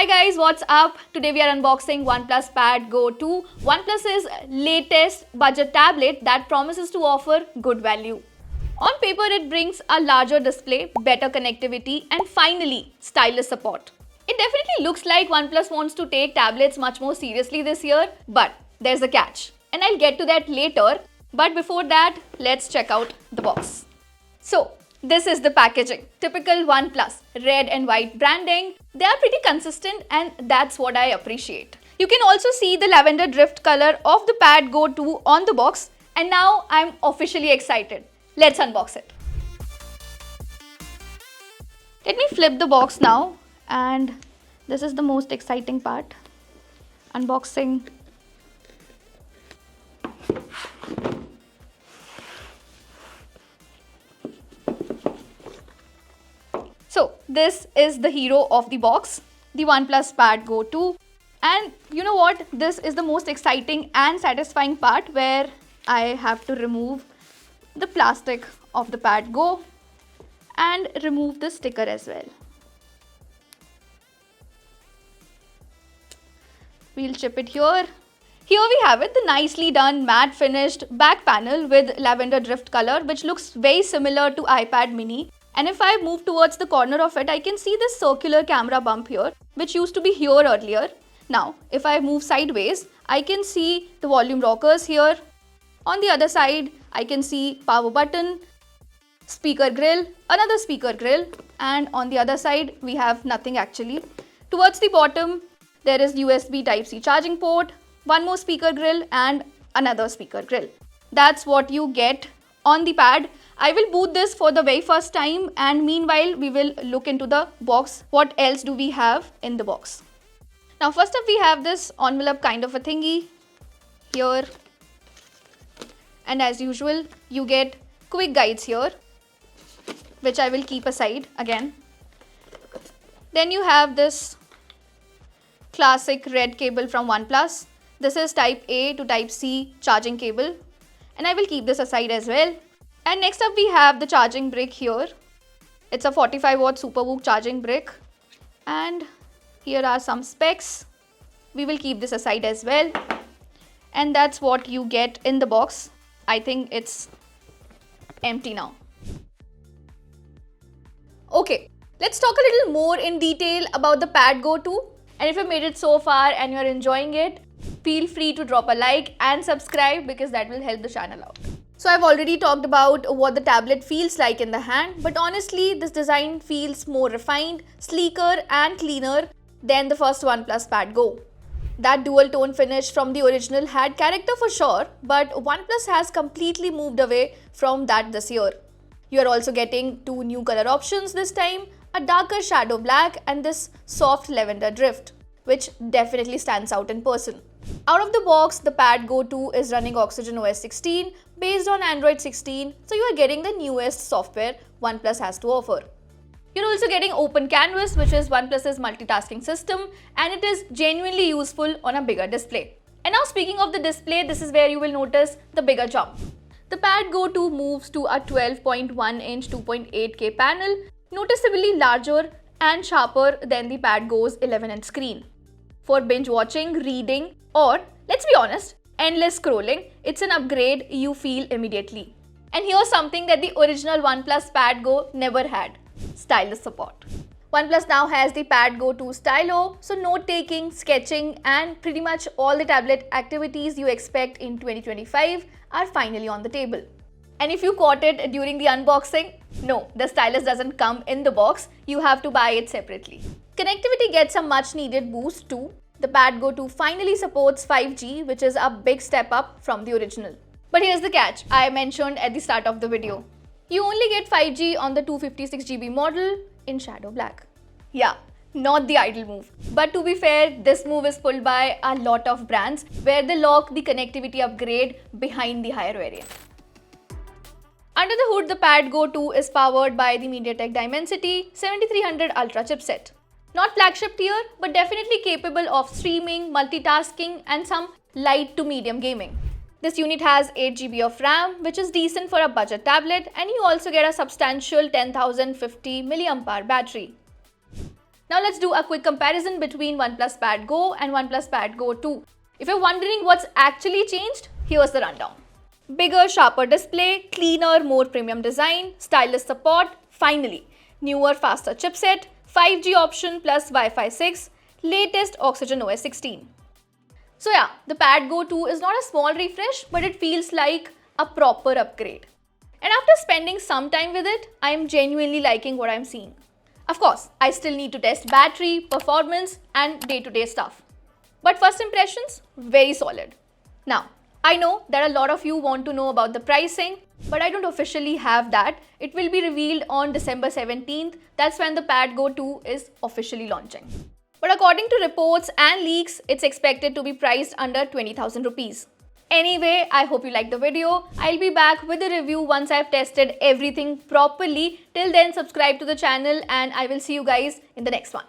Hi guys, what's up? Today we are unboxing OnePlus Pad Go 2, OnePlus's latest budget tablet that promises to offer good value. On paper, it brings a larger display, better connectivity, and finally, stylus support. It definitely looks like OnePlus wants to take tablets much more seriously this year, but there's a catch. And I'll get to that later, but before that, let's check out the box. So, this is the packaging. Typical OnePlus, red and white branding. They are pretty consistent and that's what I appreciate. You can also see the lavender drift color of the Pad Go 2 on the box, and now I'm officially excited. Let's unbox it. Let me flip the box now, and this is the most exciting part. Unboxing. So this is the hero of the box, the OnePlus Pad Go 2. And you know what? This is the most exciting and satisfying part where I have to remove the plastic of the Pad Go and remove the sticker as well. We'll chip it here. Here we have it, the nicely done matte finished back panel with lavender drift color, which looks very similar to iPad mini. And if I move towards the corner of it, I can see this circular camera bump here, which used to be here earlier. Now, if I move sideways, I can see the volume rockers here. On the other side, I can see power button, speaker grill, another speaker grill, and on the other side, we have nothing actually. Towards the bottom, there is USB Type-C charging port, one more speaker grill, and another speaker grill. That's what you get on the pad. I will boot this for the very first time, and meanwhile we will look into the box. What else do we have in the box? Now first up we have this envelope kind of a thingy here, and as usual you get quick guides here, which I will keep aside again. Then you have this classic red cable from OnePlus. This is Type A to Type C charging cable, and I will keep this aside as well. And next up we have the charging brick here. It's a 45 watt SuperVOOC charging brick, and here are some specs. We will keep this aside as well. And that's what you get in the box. I think it's empty now. Okay, let's talk a little more in detail about the Pad Go 2. And if you made it so far and you're enjoying it, feel free to drop a like and subscribe because that will help the channel out. So I've already talked about what the tablet feels like in the hand, but honestly this design feels more refined, sleeker and cleaner than the first OnePlus Pad Go. That dual tone finish from the original had character for sure, but OnePlus has completely moved away from that this year. You are also getting two new color options this time, a darker shadow black and this soft lavender drift, which definitely stands out in person. Out of the box, the Pad Go 2 is running Oxygen OS 16 based on Android 16, so you are getting the newest software OnePlus has to offer. You're also getting Open Canvas, which is OnePlus's multitasking system, and it is genuinely useful on a bigger display. And now speaking of the display, this is where you will notice the bigger jump. The Pad Go 2 moves to a 12.1 inch 2.8K panel, noticeably larger and sharper than the Pad Go's 11 inch screen. For binge watching, reading, or let's be honest, endless scrolling, it's an upgrade you feel immediately. And here's something that the original OnePlus Pad Go never had: stylus support. OnePlus now has the Pad Go 2 stylo, so note-taking, sketching, and pretty much all the tablet activities you expect in 2025 are finally on the table. And if you caught it during the unboxing, no, the stylus doesn't come in the box, you have to buy it separately. Connectivity gets a much needed boost too. The Pad Go 2 finally supports 5G, which is a big step up from the original. But here's the catch I mentioned at the start of the video. You only get 5G on the 256GB model in shadow black. Yeah, not the ideal move. But to be fair, this move is pulled by a lot of brands where they lock the connectivity upgrade behind the higher variant. Under the hood, the Pad Go 2 is powered by the MediaTek Dimensity 7300 Ultra chipset. Not flagship tier, but definitely capable of streaming, multitasking, and some light to medium gaming. This unit has 8GB of RAM, which is decent for a budget tablet, and you also get a substantial 10,050 mAh battery. Now let's do a quick comparison between OnePlus Pad Go and OnePlus Pad Go 2. If you're wondering what's actually changed, here's the rundown. Bigger, sharper display, cleaner, more premium design, stylus support, finally, newer, faster chipset, 5G option plus Wi-Fi 6, latest Oxygen OS 16. So yeah, the Pad Go 2 is not a small refresh, but it feels like a proper upgrade. And after spending some time with it, I am genuinely liking what I'm seeing. Of course, I still need to test battery, performance and day-to-day stuff. But first impressions, very solid. Now, I know that a lot of you want to know about the pricing, but I don't officially have that. It will be revealed on December 17th. That's when the Pad Go 2 is officially launching. But according to reports and leaks, it's expected to be priced under 20,000 rupees. Anyway, I hope you liked the video. I'll be back with a review once I've tested everything properly. Till then, subscribe to the channel and I will see you guys in the next one.